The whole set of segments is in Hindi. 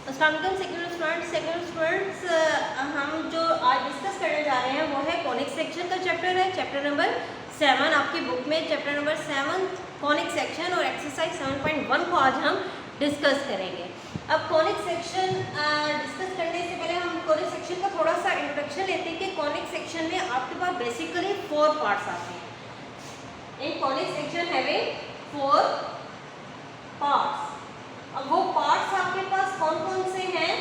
सेकेंड स्टूडेंट्स, हम जो आज डिस्कस करने जा रहे हैं वो है कॉनिक सेक्शन का चैप्टर है, चैप्टर नंबर 7 आपकी बुक में, चैप्टर नंबर 7 कॉनिक सेक्शन और एक्सरसाइज 7.1 को आज हम डिस्कस करेंगे। अब कॉनिक सेक्शन डिस्कस करने से पहले हम कॉनिक सेक्शन का थोड़ा सा इंट्रोडक्शन लेते हैं कि कॉनिक सेक्शन में आपके पास बेसिकली 4 पार्ट्स आते हैं। इन कॉनिक सेक्शन हैविंग 4 पार्ट्स। अब वो पार्ट्स आपके पास कौन कौन से हैं?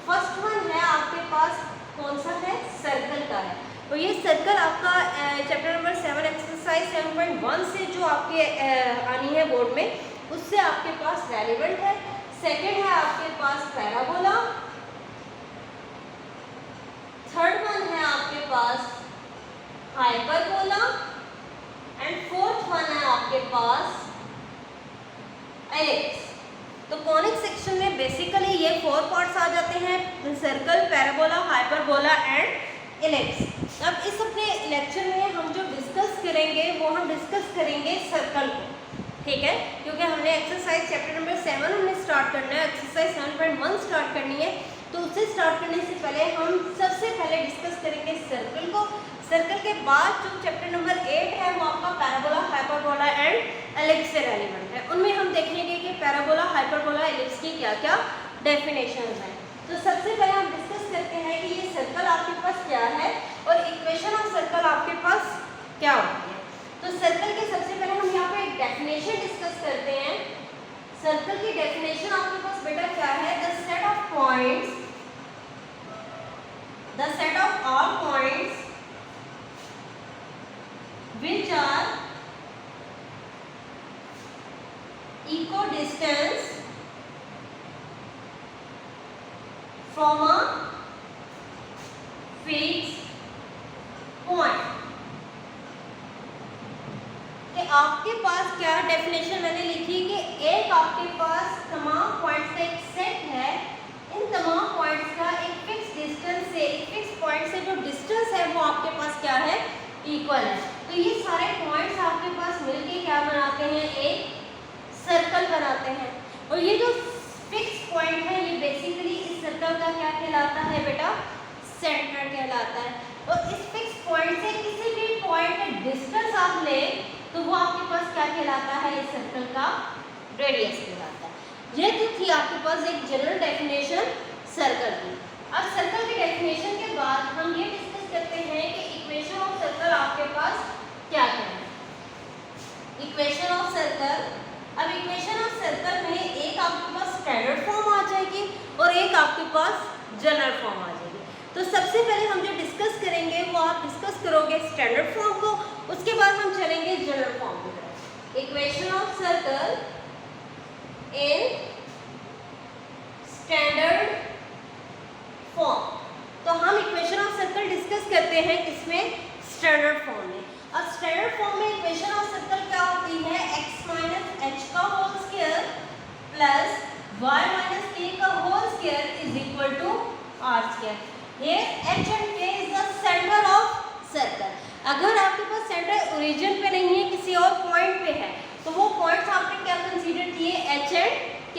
फर्स्ट वन है आपके पास कौन सा है? सर्कल का है। तो ये सर्कल आपका चैप्टर नंबर 7 एक्सरसाइज 7.1 से जो आपके आनी है बोर्ड में, उससे आपके पास रेलिवेंट है। सेकंड है आपके पास पैराबोला। थर्ड वन है आपके पास हाइपरबोला एंड फोर्थ वन है आपके पास एलिप्स। तो कॉनिक सेक्शन में बेसिकली ये 4 पार्ट्स आ जाते हैं, circle, parabola, hyperbola and ellipse. अब इस अपने लेक्चर में हम जो डिस्कस करेंगे वो हम डिस्कस करेंगे सर्कल को, ठीक है, क्योंकि हमने एक्सरसाइज चैप्टर नंबर 7 हमने स्टार्ट करना है, एक्सरसाइज 7.1 स्टार्ट करनी है। तो उसे स्टार्ट करने से पहले हम सबसे पहले डिस्कस करेंगे सर्कल को। सर्कल के बाद जो चैप्टर नंबर 8 है वो आपका पैराबोला, हाइपरबोला एंड एलिप्स से रेलिवेंट है। उनमें हम देखेंगे कि पैराबोला, हाइपरबोला, एलिप्स की क्या क्या डेफिनेशंस हैं। तो सबसे पहले हम डिस्कस करते हैं कि ये सर्कल आपके पास क्या है और इक्वेशन ऑफ सर्कल आपके पास क्या होती है। तो सर्कल के सबसे पहले हम यहाँ पे एक डेफिनेशन डिस्कस करते हैं। सर्कल की डेफिनेशन आपके पास बेटा क्या है? The set of points, the set of all points which are equidistant from a fixed point। कि आपके पास क्या डेफिनेशन मैंने लिखी कि एक आपके पास तमाम पॉइंट्स का एक सेट है, इन तमाम पॉइंट्स का एक फिक्स डिस्टेंस से, एक फिक्स पॉइंट से जो डिस्टेंस है वो आपके पास क्या है? इक्वल है। तो ये सारे पॉइंट्स आपके पास मिलके क्या बनाते हैं? एक सर्कल बनाते हैं। और ये जो फिक्स पॉइंट है ये बेसिकली इस सर्कल का क्या कहलाता है बेटा? सेंटर कहलाता है। और इस फिक्स पॉइंट से किसी भी पॉइंट का डिस्टेंस आप ले तो वो आपके पास क्या कहलाता है? इस सर्कल का रेडियस कहलाता है। ये तो थी आपके पास एक जनरल डेफिनेशन सर्कल की। अब सर्कल की डेफिनेशन के बाद हम ये डिस्कस करते हैं कि इक्वेशन ऑफ सर्कल आपके पास क्या है। इक्वेशन ऑफ सर्कल, अब इक्वेशन ऑफ सर्कल में एक आपके पास स्टैंडर्ड फॉर्म आ जाएगी और एक आपके पास जनरल फॉर्म आ जाएगी। तो सबसे पहले हम जो डिस्कस करेंगे वो आप डिस्कस करोगे स्टैंडर्ड फॉर्म को, उसके बाद हम चलेंगे जनरल फॉर्म की तरफ। Equation of circle in standard form. तो हम इक्वेशन ऑफ सर्कल डिस्कस करते हैं किसमें? स्टैंडर्ड फॉर्म में। अब स्टैंडर्ड फॉर्म में इक्वेशन ऑफ सर्कल क्या होती है? x माइनस एच का whole square plus y minus k का whole square is equal to r square. ये h and k is the centre of circle. अगर आपके पास सेंटर ओरिजिन पे नहीं है, किसी और पॉइंट पे है, तो वो पॉइंट्स आपने क्या कंसीडर किए? h and k।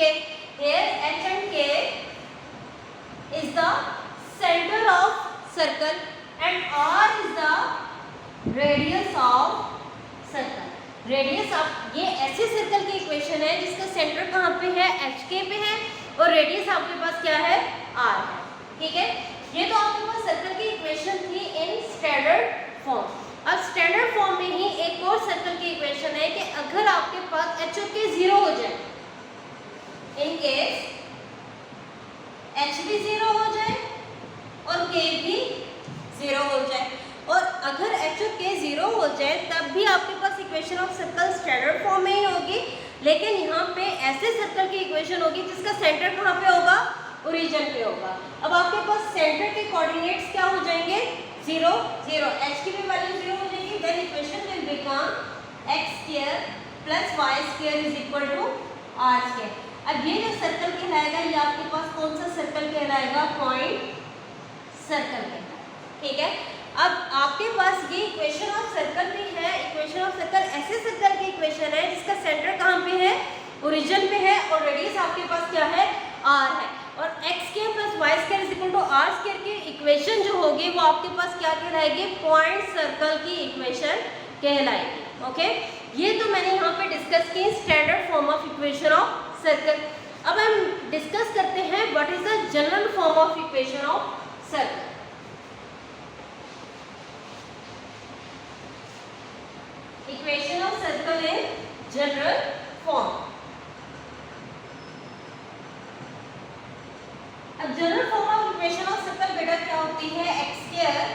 here h and k is the center of circle and r is the radius of circle। Radius आप ये ऐसे सर्कल की इक्वेशन है जिसका सेंटर कहाँ पे है? hk पे है और रेडियस आपके पास क्या है? r है, ठीक है। ये तो आपके पास सर्कल की इक्वेशन थी इन स्टैंडर्ड फॉर्म। अब स्टैंडर्ड फॉर्म में ही एक और सर्कल की इक्वेशन है कि अगर आपके पास h और k 0 हो जाए, इन केस h भी 0 हो जाए और k भी 0 हो जाए, और अगर h और k 0 हो जाए तब भी आपके पास equation of circle standard form में ही होगी। लेकिन यहाँ पे ऐसे सर्कल की इक्वेशन होगी जिसका सेंटर कहाँ पे होगा? ओरिजिन पे होगा। अब आपके पास सेंटर के कोऑर्डिनेट्स क्या हो जाएंगे? 0 0, h की भी वैल्यू 0 हो जाएगी। Then equation will become x square plus y square is equal to r square. अब ये जो सर्कल कहलाएगा ये आपके पास कौन सा सर्कल कहलाएगा? पॉइंट सर्कल कहलाएगा, ठीक है। अब आपके पास ये इक्वेशन ऑफ सर्कल भी है। इक्वेशन ऑफ सर्कल ऐसे सर्कल की इक्वेशन है जिसका सेंटर कहाँ पे है? ओरिजिन पे है और रेडियस आपके पास क्या है? r है। और आर स्क्वायर की इक्वेशन जो होगी वो आपके पास क्या कहलाएगी, पॉइंट सर्कल की इक्वेशन कहलाएगी। ओके, ये तो मैंने यहाँ पे डिस्कस की standard form of equation of circle. अब हम डिस्कस करते हैं what is the general form of equation of circle. Equation of circle in general form. अब general form of equation of circle बेटा क्या होती है, x square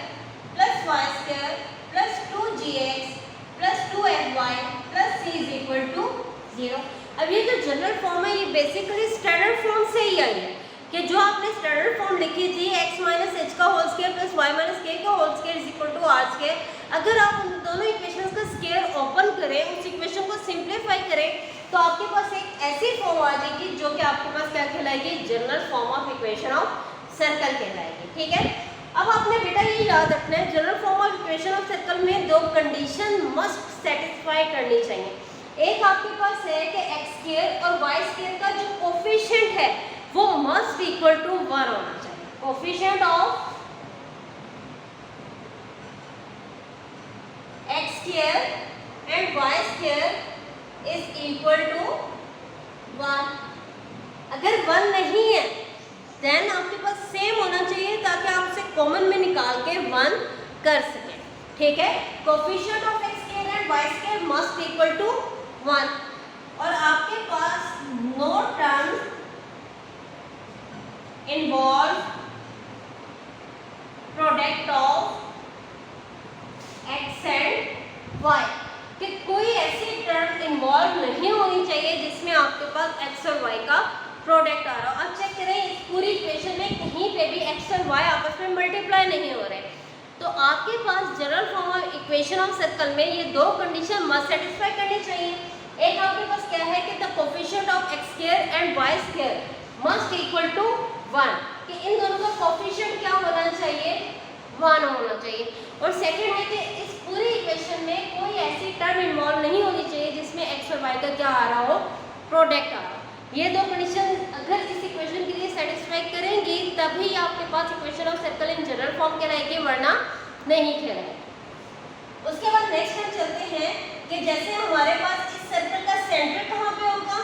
plus y square plus 2gx plus 2fy plus c is equal to 0। अब ये जो जनरल फॉर्म है ये बेसिकली स्टैंडर्ड फॉर्म से ही आई है कि जो आपने स्टैंडर्ड फॉर्म लिखी थी x माइनस एच का whole square plus y minus k का whole square is equal to r square, अगर आप उन दोनों इक्वेशंस का स्क्वायर ओपन करें, उस इक्वेशन को सिंप्लीफाई करें, तो आपके पास एक ऐसी फॉर्म आ जाएगी जो कि आपके पास क्या कहलाएगी, general form of equation of circle कहलाएगी। ठीक है, अब आपने बेटा ये याद रखना है general form of equation of circle में दो कंडीशन मस्ट सेटिस्फाई करनी चाहिए। एक आपके पास है कि एक्स स्क्वायर और वाई स्क्वायर का जो कोफिशिएंट है वो मस्ट इक्वल टू 1 होना चाहिए। Coefficient of x square and y square is equal to 1। अगर 1 नहीं है देन आपके पास सेम होना चाहिए ताकि आप उसे कॉमन में निकाल के 1 कर सकें। ठीक है, coefficient of x square and y square must equal to 1 और आपके पास no term involve product of x and y, कि कोई ऐसी टर्म इन्वॉल्व नहीं होनी चाहिए जिसमें आपके पास एक्स और वाई का प्रोडक्ट आ रहा हो। अब चेक करें इस पूरी इक्वेशन में कहीं पे भी एक्स और वाई आपस में मल्टीप्लाई नहीं हो रहे, तो आपके पास general form of equation of circle में ये दो कंडीशन मस्ट सेटिस्फाई करनी चाहिए। एक आपके पास क्या है कि the coefficient of x square and y square must equal to 1, कि इन दोनों का कोफिशिएंट क्या होना चाहिए, 1 होना चाहिए। और सेकंड है कि इस पूरी इक्वेशन में कोई ऐसी टर्म इन्वॉल्व नहीं होनी चाहिए जिसमें एक्स और वाई का क्या आ रहा हो, प्रोडक्ट आ रहा हो। ये दो कंडीशन अगर इस इक्वेशन के लिए सेटिस्फाई करेंगी तभी आपके पास equation of circle in general form कहलाएगी, वरना नहीं कहलाएगी। उसके बाद नेक्स्ट हम चलते हैं कि जैसे हमारे पास इस सर्कल का सेंटर कहाँ पे होगा,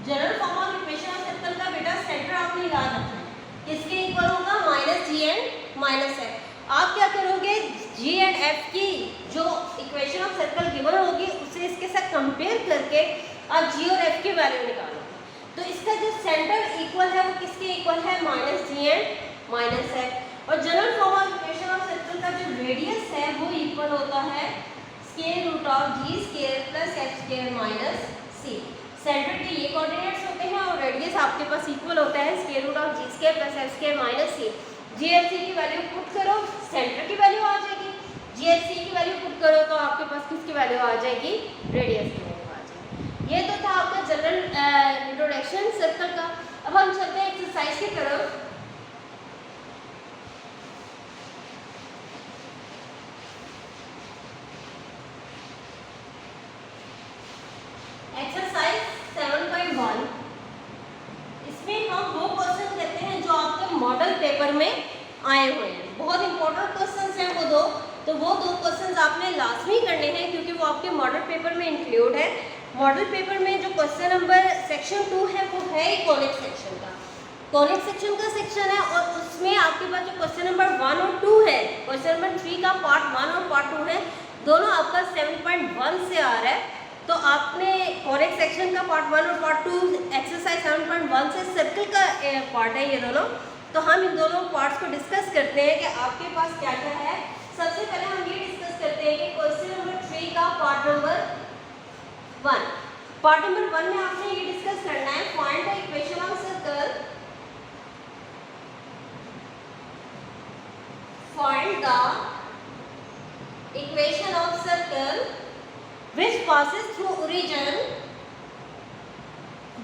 general form of equation of circle का बेटा सेंटर आपने याद रखना है, किसके इक्वल होगा, minus g and minus f. आप क्या करोगे, जी एंड एफ की जो इक्वेशन ऑफ सर्कल गिवन होगी उसे इसके साथ कंपेयर करके आप जी और एफ की वैल्यू निकालोगे। तो इसका जो सेंटर इक्वल है वो किसके इक्वल है, minus g and minus f. और general form of equation of circle का जो रेडियस है वो इक्वल होता है square root of g square plus f square minus c. Centre के ये कोऑर्डिनेट्स होते हैं और रेडियस आपके पास इक्वल होता है square root of g square plus f square minus c. G f c की वैल्यू पुट करो, सेंटर की वैल्यू आ जाएगी, जी एफ सी की वैल्यू पुट करो तो आपके पास किसकी वैल्यू आ जाएगी, रेडियस की वैल्यू आ जाएगी। ये तो था आपका जनरल इंट्रोडक्शन सर्कल का। अब हम चलते हैं एक्सरसाइज की तरफ। एक्सरसाइज 7.1, इसमें हम वो क्वेश्चन करते हैं जो आपके मॉडल पेपर में आए हुए हैं। बहुत इंपॉर्टेंट क्वेश्चंस हैं वो दो, तो वो दो क्वेश्चंस आपने लाजमी करने हैं क्योंकि वो आपके मॉडल पेपर में इंक्लूड है। मॉडल पेपर में जो क्वेश्चन नंबर सेक्शन 2 है वो है कॉनिक सेक्शन का, कॉनिक सेक्शन का सेक्शन है और उसमें आपके पास जो क्वेश्चन नंबर 1 और 2 है, क्वेश्चन नंबर 3 का पार्ट 1 और पार्ट 2 है, दोनों आपका 7.1 से आ रहा है। तो आपने कॉनिक सेक्शन का पार्ट 1 और पार्ट 2 एक्सरसाइज 7.1 से सर्कल का पार्ट है ये दोनों, तो हम इन दोनों पार्ट्स को डिस्कस करते हैं कि आपके पास क्या क्या है। सबसे पहले हम ये डिस्कस करते हैं कि क्वेश्चन नंबर 3 का पार्ट नंबर 1। पार्ट नंबर 1 में आपने ये डिस्कस करना है, find the equation of circle, find the equation of circle which passes through origin,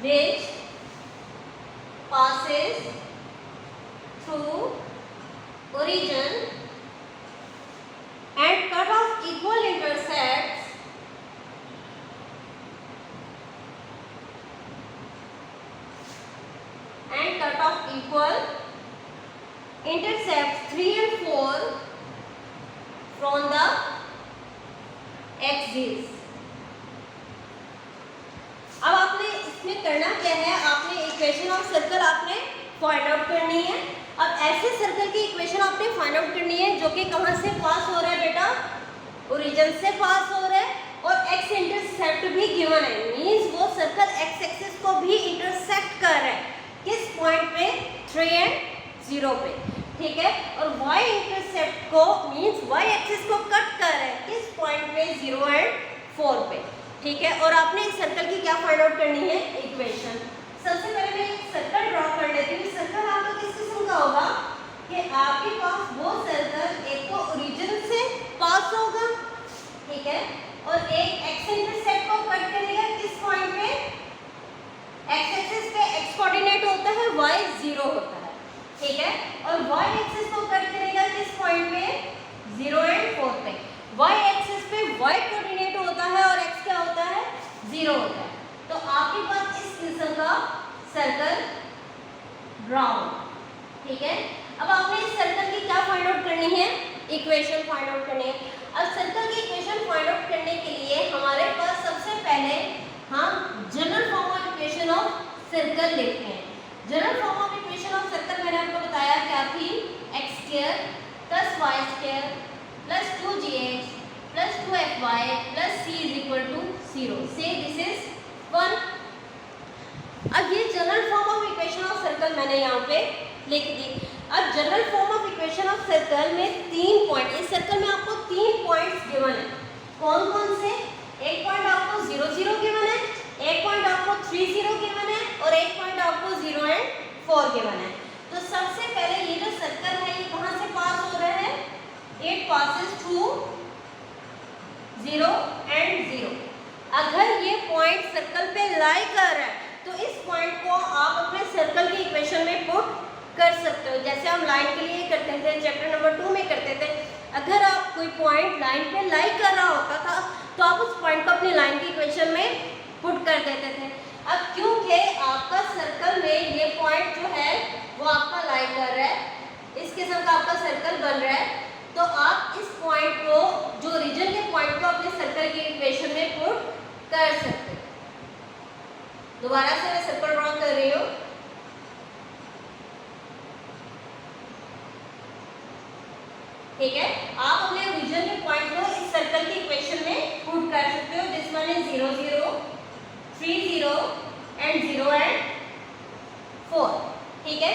which passes through origin and cut off equal intersects and cut off equal intercept 3 and 4 from the axis। अब आपने इसमें करना क्या है, आपने इक्वेशन ऑफ सर्कल आपने फाइंड आउट करनी है। अब ऐसे सर्कल की इक्वेशन आपने फाइंड आउट करनी है जो कि कहाँ से पास हो रहा है बेटा, ओरिजिन से पास हो रहा है और एक्स इंटरसेप्ट भी गिवन है, मींस वो सर्कल एक्स एक्सिस को भी इंटरसेक्ट कर रहा है किस पॉइंट पे, 3 and 0 पे, ठीक है। और y इंटरसेप्ट को मींस y एक्सिस को कट कर रहा है किस पॉइंट पे, 0 and 4 पे, ठीक है। और आपने इस सर्कल की क्या फाइंड आउट करनी है, इक्वेशन। सबसे पहले मैं एक सर्कल ड्रॉ कर लेती हूँ। सर्कल आपका किस किस्म का होगा कि आपके पास वो सर्कल एक तो ओरिजिन से पास होगा, ठीक है, और एक एक्स इंटरसेप्ट को कट करेगा किस पॉइंट पे, एक्स एक्सिस पे एक्स कोऑर्डिनेट होता है, y 0 होता है, ठीक है, और y एक्सिस को कट करेगा किस पॉइंट पे, 0 and 4 पे। y एक्सिस पे y कोऑर्डिनेट होता है और x क्या होता है, 0 होता है। तो आपके पास इस किस्म का सर्कल ड्रॉ, ठीक है। अब आपने इस सर्कल की क्या फाइंड आउट करनी है, इक्वेशन फाइंड आउट करनी है। अब सर्कल की इक्वेशन फाइंड आउट करने के लिए हमारे पास सबसे पहले हम general form of equation of circle लिखते हैं। General form of equation of circle मैंने आपको बताया क्या थी, x² + y² + 2gx + 2fy + c = 0। से दिस इज 1। अब ये general form of equation of circle मैंने यहाँ पे लिख दी। अब general form of equation of circle में 3 पॉइंट, इस सर्कल में आपको 3 पॉइंट्स गिवन है। कौन कौन से, एक पॉइंट आपको 0 0 गिवन है, एक पॉइंट आपको 3 0 गिवन है और एक पॉइंट आपको 0 and 4 गिवन है। तो सबसे पहले ये जो सर्कल है ये कहाँ से पास हो रहा है, इट पासेस थ्रू 0 and 0। अगर ये पॉइंट सर्कल पे लाई कर रहा है तो इस पॉइंट को आप अपने सर्कल की इक्वेशन में पुट कर सकते हो, जैसे हम लाइन के लिए करते थे, चैप्टर नंबर 2 में करते थे। अगर आप कोई पॉइंट लाइन पे लाई कर रहा होता था तो आप उस पॉइंट को अपनी लाइन की इक्वेशन में पुट कर देते थे। अब क्योंकि आपका सर्कल में ये पॉइंट जो है वो आपका लाई कर रहा है, इस किस्म का आपका सर्कल बन रहा है, तो आप इस पॉइंट को, जो ओरिजिन के पॉइंट को अपने सर्कल की इक्वेशन में पुट कर सकते हैं। दोबारा से मैं सर्कल ड्रॉ कर रही हूँ। ठीक है, आप अपने ओरिजिन के पॉइंट को इस सर्कल की इक्वेशन में पुट कर सकते हो। This one is 0 0 3 0 and 0 and 4। ठीक है,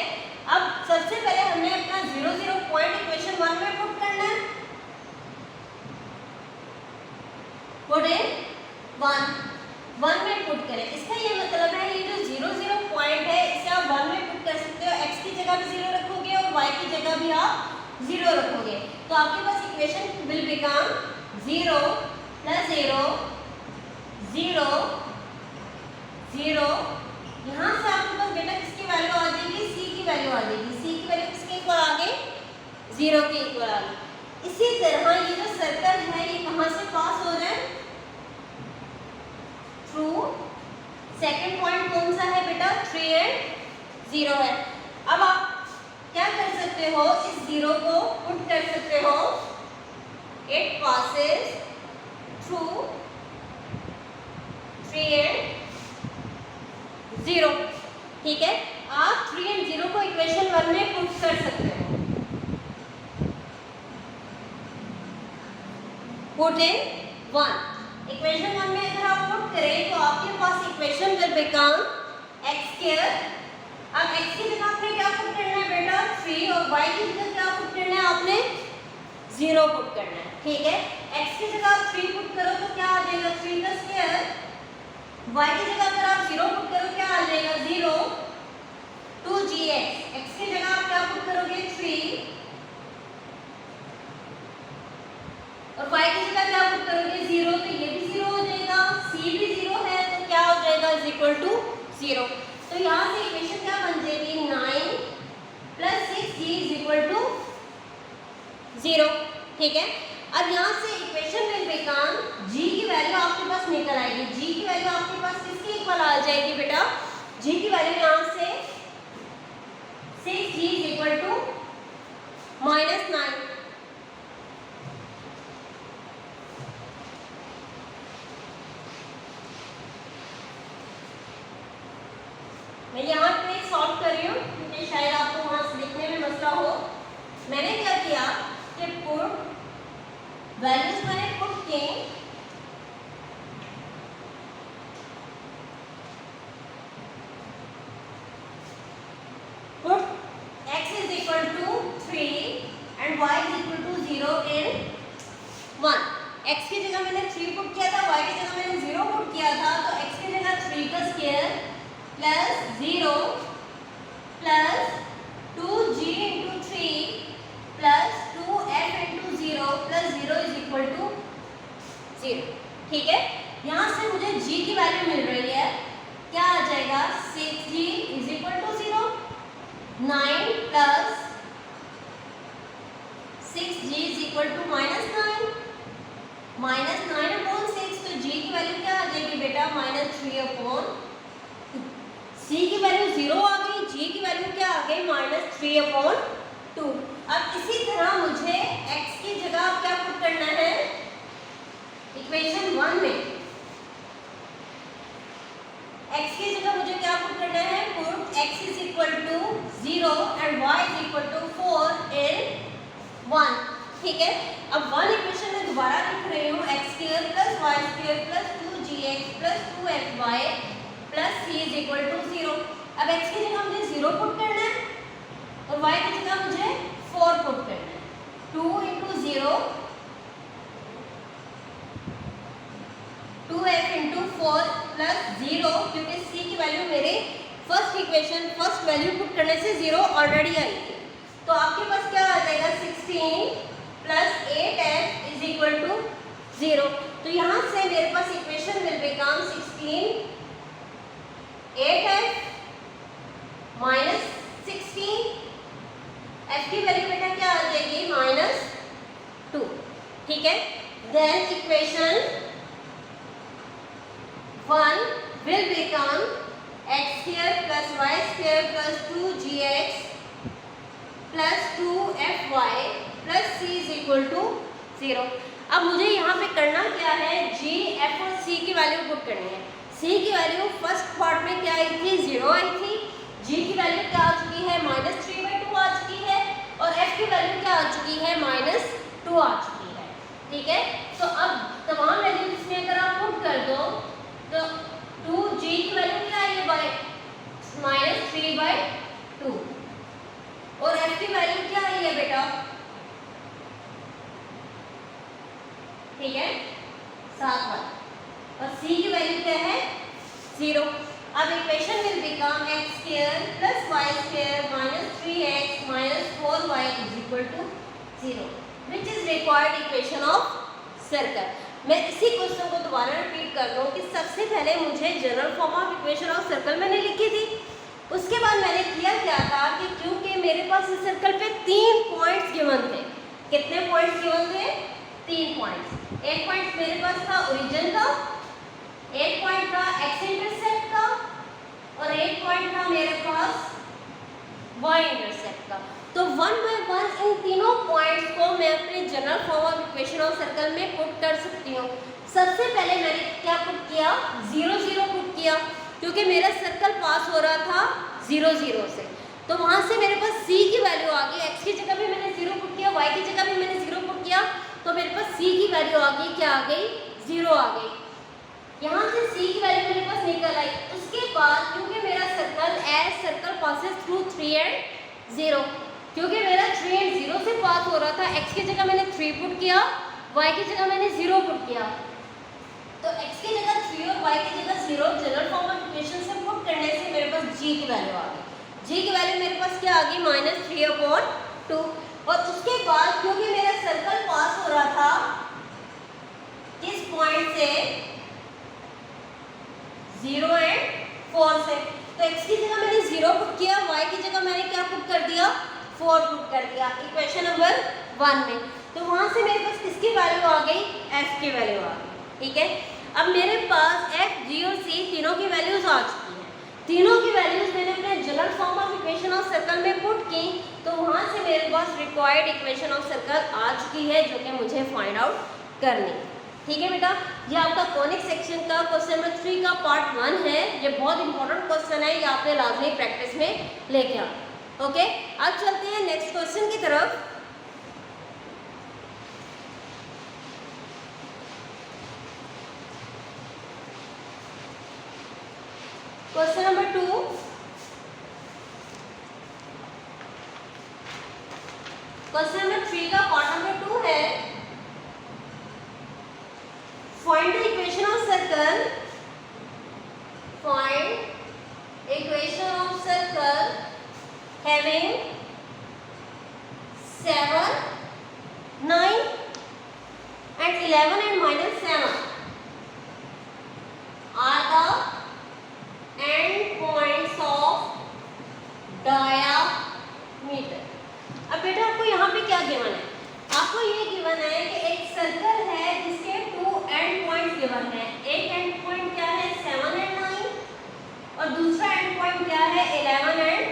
अब सबसे पहले हमने अपना 0 0 पॉइंट इक्वेशन 1 में पुट करना है। पुट इन 1 में पुट करें। इसका ये मतलब है ये जो 0 0 पॉइंट है इसे आप 1 में पुट कर सकते हो। x की जगह भी 0 रखोगे और y की जगह भी आप 0 रखोगे, तो आपके पास इक्वेशन विल बिकम 0 + 0 0 0। यहाँ से आपके पास बेटा किसकी वैल्यू आ जाएगी, c की वैल्यू आ जाएगी। c की वैल्यू किसके इक्वल आ गई, 0 के इक्वल आ गई। इसी तरह ये जो सर्कल है ये कहाँ से पास हो रहा है, थ्रू सेकंड पॉइंट कौन सा है बेटा, 3 and 0 है। अब आप क्या कर सकते हो, इस 0 को पुट कर सकते हो, इट पासेस थ्रू 3 and 0। ठीक है, आप 3 and 0 को इक्वेशन 1 में पुट कर सकते हो। पुट इन 1, इक्वेशन 1 में अगर आप पुट करें तो आपके पास इक्वेशन विल बिकम x²। अब x की जगह आपने क्या पुट करना है बेटा, 3, और y की जगह क्या पुट करना है आपने, 0 पुट करना है। ठीक है, x की जगह आप 3 पुट करो तो क्या आ जाएगा, 3 का स्क्वायर। y की जगह अगर आप 0 पुट करो क्या आ जाएगा, 0 2gx। x की जगह आप क्या पुट करोगे, 3, और y की जगह क्या पुट करोगे, 0, तो ये भी 0 हो जाएगा, c भी 0 है तो क्या हो जाएगा, = 0। तो यहाँ से इक्वेशन क्या बन जाएगी, 9 + 6g = 0। ठीक है, अब यहाँ से इक्वेशन में बिकम g की वैल्यू आपके पास निकल आएगी। g की वैल्यू आपके पास किसके इक्वल आ जाएगी बेटा, g की वैल्यू यहाँ से 6g = -9। मैं यहाँ पे सॉल्व कर रही हूँ क्योंकि शायद आपको वहाँ से लिखने में मसला हो। मैंने क्या किया कि पुट वैल्यूज मैंने पुट की, put x is equal to 3 and y is equal to 0 in 1। x की जगह मैंने 3 पुट किया था, y की जगह मैंने 0 पुट किया था, तो x की जगह 3 का square plus 0 plus 2g into 3 plus 2f into 0 plus 0 is equal to 0। ठीक है, यहाँ से मुझे g की वैल्यू मिल रही है, क्या आ जाएगा 6g is equal to 0, 9 plus 6g is equal to -9, -9/6, तो g की वैल्यू क्या आ जाएगी बेटा -3/2। c की वैल्यू 0 आ गई, g की वैल्यू क्या आ गई -3/2। अब इसी तरह मुझे x की जगह क्या पुट करना है इक्वेशन 1 में, x की जगह मुझे क्या पुट करना है, put x is equal to 0 and y is equal to 4 in 1। ठीक है, अब 1 इक्वेशन में दोबारा लिख रही हूँ x square plus y square plus 2gx plus 2fy plus c is equal to 0। अब x की जगह मुझे 0 पुट करना है और y की जगह मुझे 4 पुट करना है। 2 इंटू 0 2f इंटू 4 प्लस 0, क्योंकि c की वैल्यू मेरे first equation first value put करने से 0 ऑलरेडी आई थी, तो आपके पास क्या आ जाएगा 16 plus 8f is equal to 0। तो यहाँ से मेरे पास equation will become 16 8f minus 16, f की वैल्यू बेटा क्या आ जाएगी -2। ठीक है, then equation 1 will become x square plus y square plus 2gx plus 2fy plus c is equal to 0। अब मुझे यहाँ पे करना क्या है, g, f और c की वैल्यू पुट करनी है। c की वैल्यू फर्स्ट पार्ट में क्या आई थी 0 आई थी, g की वैल्यू क्या आ चुकी है -3/2 आ चुकी है और f की वैल्यू क्या आ चुकी है -2 आ चुकी है। ठीक है, तो अब तमाम वैल्यू इसमें अगर आप पुट कर दो तो 2g की वैल्यू क्या आई है -3/2 और f की वैल्यू क्या आई है बेटा, ठीक है 7 और c की वैल्यू क्या है 0। अब equation will become x square plus y square minus 3x minus 4y is equal to 0 which is required equation of circle. मैं इसी क्वेश्चन को दोबारा रिपीट कर रहा हूँ कि सबसे पहले मुझे general form of equation of circle मैंने लिखी थी, उसके बाद मैंने किया क्या था कि क्योंकि मेरे पास इस सर्कल पे 3 पॉइंट्स गिवन थे। कितने पॉइंट्स गिवन थे 3 पॉइंट्स। एक पॉइंट मेरे पास था ओरिजिन का, एक पॉइंट था एक्स इंटरसेप्ट का और एक पॉइंट था मेरे पास वाई इंटरसेप्ट का। तो 1 बाय 1 इन तीनों पॉइंट्स को मैं अपने general form of equation of circle में पुट कर सकती हूँ। सबसे पहले मैंने क्या पुट किया 0 0 पुट किया, क्योंकि मेरा सर्कल पास हो रहा था 0 0 से, तो वहाँ से मेरे पास c की वैल्यू आ गई। x की जगह भी मैंने 0 पुट किया, y की जगह भी मैंने 0 पुट किया, तो मेरे पास c की वैल्यू आ गई, क्या आ गई 0 आ गई। यहाँ से c की वैल्यू मेरे पास निकल आई। उसके बाद क्योंकि मेरा circle as circle passes through 3 and 0, क्योंकि मेरा 3 and 0 से पास हो रहा था, x की जगह मैंने 3 पुट किया, y की जगह मैंने 0 पुट किया, तो x की जगह 3 और y की जगह 0 जनरल फॉर्म ऑफ इक्वेशन से पुट करने से मेरे पास g की वैल्यू आ गई। g की वैल्यू मेरे पास क्या आ गई -3/2। और उसके बाद क्योंकि मेरा सर्कल पास हो रहा था किस पॉइंट से 0 and 4 से, तो x की जगह मैंने 0 पुट किया, y की जगह मैंने क्या पुट कर दिया 4 पुट कर दिया इक्वेशन नंबर 1 में। तो वहाँ से मेरे पास किसकी वैल्यू आ गई f की वैल्यू आ गई। ठीक है, अब मेरे पास f, g और c तीनों की वैल्यूज आ चुकी हैं। तीनों की वैल्यूज मैंने अपने general form of equation of circle में पुट की, तो वहाँ से मेरे पास रिक्वायर्ड इक्वेशन ऑफ सर्कल आ चुकी है जो कि मुझे फाइंड आउट करनी। ठीक है बेटा, ये आपका कॉनिक सेक्शन का क्वेश्चन नंबर 3 का पार्ट 1 है। ये बहुत इंपॉर्टेंट क्वेश्चन है, ये आपने लाजमी प्रैक्टिस में लेके आना। ओके, अब चलते हैं नेक्स्ट क्वेश्चन की तरफ। क्वेश्चन नंबर 2, क्वेश्चन नंबर 3 का पार्ट नंबर 2 है, find the equation of circle, find equation of circle having 7, 9 and 11 and -7 are the end points of diameter। अब बेटा आपको यहाँ पे क्या गिवन है? आपको ये गिवन है कि एक सर्कल है जिसके 2 एंड पॉइंट्स गिवन है। एक एंड पॉइंट क्या है 7 and 9 और दूसरा एंड पॉइंट क्या है 11 and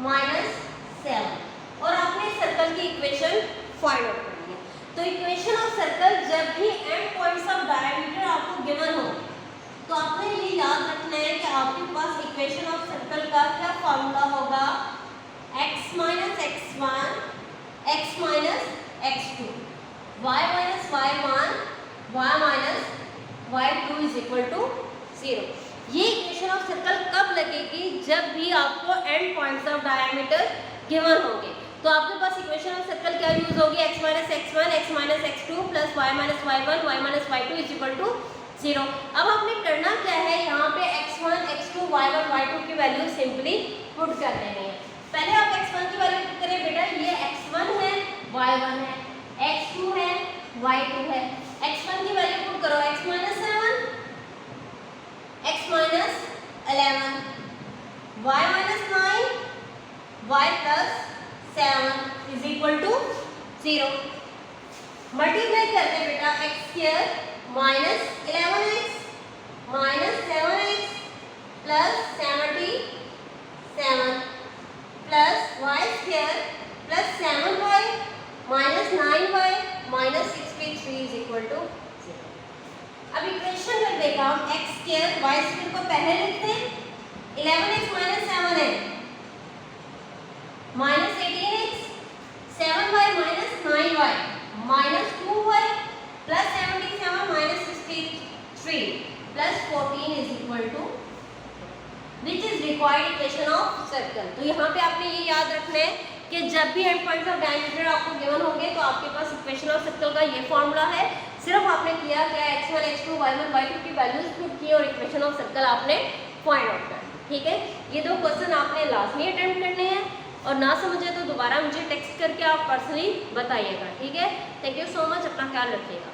-7 और आपने सर्कल की इक्वेशन फाइंड आउट करनी है। तो इक्वेशन ऑफ सर्कल जब भी एंड पॉइंट्स ऑफ डायमीटर आपको गिवन हो तो आपने ये याद रखना है कि आपके पास इक्वेशन ऑफ सर्कल का क्या फॉर्मूला होगा, x minus x1, x minus x2, y minus y1, y minus y2 is equal to 0। ये इक्वेशन ऑफ सर्कल कब लगेगी? जब भी आपको and points of diameter given होंगे। तो आपके पास इक्वेशन ऑफ सर्कल क्या यूज होगी, x minus x1, x minus x2 plus y minus y1, y minus y2 is equal to 0। अब आपने करना क्या है, यहाँ पे x1, x2, y1, y2 की वैल्यू सिंपली पुट कर देनी है। पहले आप x1 की वैल्यू पुट करें बेटा, ये x1 है, y1 है, x2 है, y2 है। x1 की वैल्यू पुट करो, x minus 7, x minus 11, y minus 9, y plus 7 is equal to 0। Multiply करते हैं बेटा, x square minus 11x minus 7x plus 77 plus y square plus 7y minus 9y minus 63 is equal to 0। अब इक्वेशन कर देगा हम x स्क्वायर y स्क्वायर को पहले लिखते हैं, 11x minus 7x minus 18x, 7y minus 9y minus 2y plus 77 minus 63 plus 14 is equal to which is required equation of circle। तो यहाँ पे आपने ये याद रखना है कि जब भी एंड पॉइंट्स ऑफ डायमीटर आपको गिवन होंगे तो आपके पास इक्वेशन ऑफ सर्कल का ये फॉर्मूला है। सिर्फ आपने किया क्या, x1, x2, y1, y2 की वैल्यूज पुट की और इक्वेशन ऑफ सर्कल आपने फाइंड आउट करना। ठीक है, ये दो क्वेश्चन आपने लाजमी अटेम्प्ट करने हैं और ना समझे तो दोबारा मुझे टेक्स्ट करके आप पर्सनली बताइएगा। ठीक है, थैंक यू सो मच, अपना ख्याल रखिएगा।